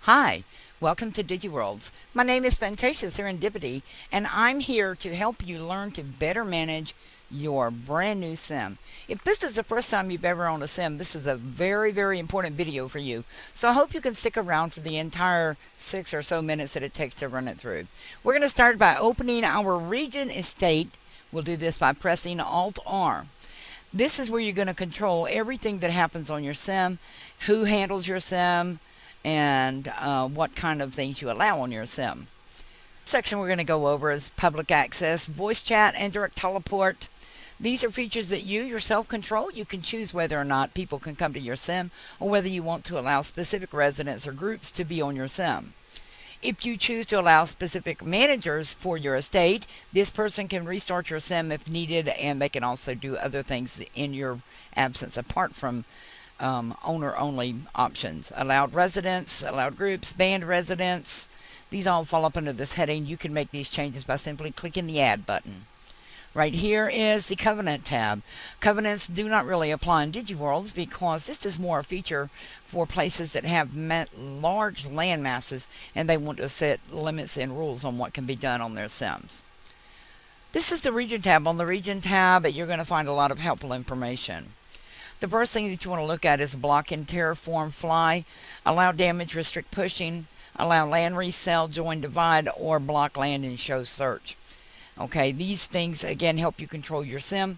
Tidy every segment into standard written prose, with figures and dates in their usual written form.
Hi, welcome to Digiworldz. My name is Fantasia Serendipity, and I'm here to help you learn to better manage your brand new sim. If this is the first time you've ever owned a sim, this is a very, very important video for you. So I hope you can stick around for the entire 6 or so minutes that it takes to run it through. We're going to start by opening our region estate. We'll do this by pressing Alt-R. This is where you're going to control everything that happens on your sim, who handles your sim, and what kind of things you allow on your sim. The section we're going to go over is public access, voice chat, and direct teleport. These are features that you yourself control. You can choose whether or not people can come to your sim or whether you want to allow specific residents or groups to be on your sim. If you choose to allow specific managers for your estate, this person can restart your sim if needed, and they can also do other things in your absence apart from owner-only options. Allowed residents, allowed groups, banned residents. These all fall up under this heading. You can make these changes by simply clicking the Add button. Right here is the Covenant tab. Covenants do not really apply in Digiworldz because this is more a feature for places that have large land masses and they want to set limits and rules on what can be done on their sims. This is the Region tab. On the Region tab, you're going to find a lot of helpful information. The first thing that you want to look at is block and terraform fly, allow damage, restrict pushing, allow land resell, join divide, or block land and show search. Okay, these things again help you control your sim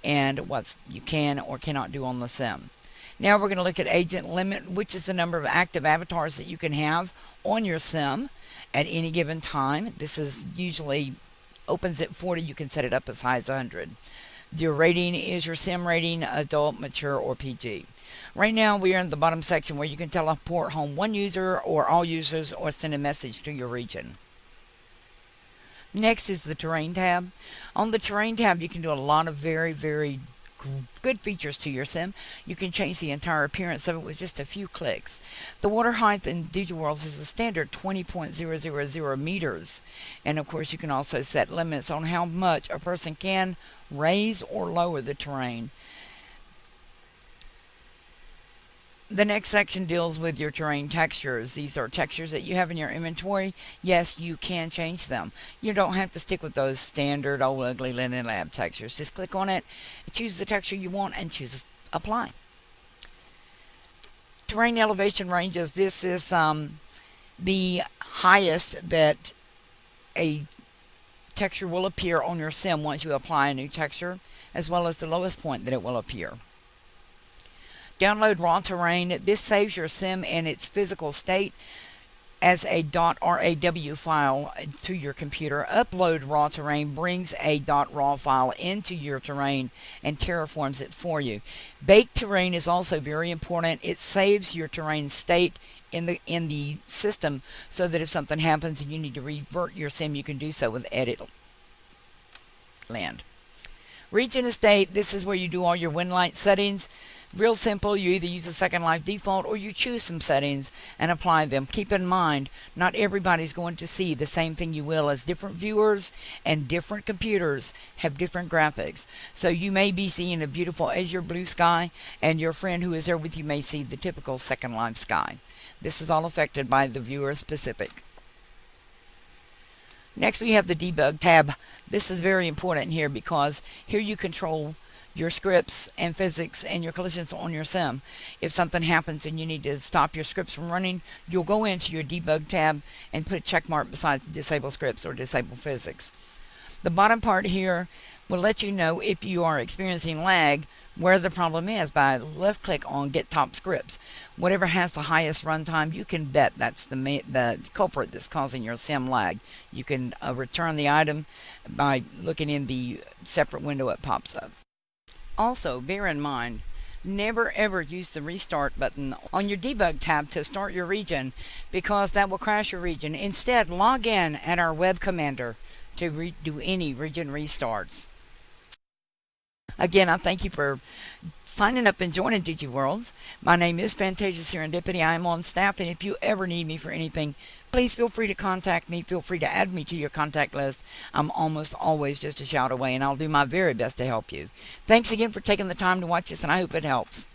and what you can or cannot do on the sim. Now we're going to look at agent limit, which is the number of active avatars that you can have on your sim at any given time. This is usually opens at 40. You can set it up as high as 100. Your rating is your sim rating, adult, mature, or PG. Right now we are in the bottom section where you can teleport home one user or all users or send a message to your region. Next is the Terrain tab. On the Terrain tab you can do a lot of very, very good features to your sim. You can change the entire appearance of it with just a few clicks. The water height in Digiworldz is a standard 20.000 meters. And of course you can also set limits on how much a person can raise or lower the terrain. The next section deals with your terrain textures. These are textures that you have in your inventory. Yes, you can change them. You don't have to stick with those standard old ugly Linen Lab textures. Just click on it, choose the texture you want, and choose apply. Terrain elevation ranges. This is the highest that a texture will appear on your sim once you apply a new texture, as well as the lowest point that it will appear. Download raw terrain. This saves your sim and its physical state as a .raw file to your computer. Upload raw terrain brings a .raw file into your terrain and terraforms it for you. Bake terrain is also very important. It saves your terrain state in the system so that if something happens and you need to revert your sim, you can do so with edit land. Region estate. This is where you do all your wind light settings. Real simple. You either use the Second Life default or you choose some settings and apply them. Keep in mind, not everybody's going to see the same thing you will, as different viewers and different computers have different graphics. So you may be seeing a beautiful azure blue sky and your friend who is there with you may see the typical Second Life sky. This is all affected by the viewer specific. Next we have the debug tab. This is very important here because here you control your scripts and physics and your collisions on your sim. If something happens and you need to stop your scripts from running, you'll go into your debug tab and put a check mark beside disable scripts or disable physics. The bottom part here will let you know if you are experiencing lag where the problem is by left click on get top scripts. Whatever has the highest runtime, you can bet that's the culprit that's causing your sim lag. You can return the item by looking in the separate window it pops up. Also, bear in mind, never ever use the restart button on your debug tab to start your region because that will crash your region. Instead, log in at our web commander to do any region restarts. Again, I thank you for signing up and joining Digiworldz. My name is Fantasia Serendipity. I am on staff, and if you ever need me for anything, please feel free to contact me. Feel free to add me to your contact list. I'm almost always just a shout away, and I'll do my very best to help you. Thanks again for taking the time to watch this, and I hope it helps.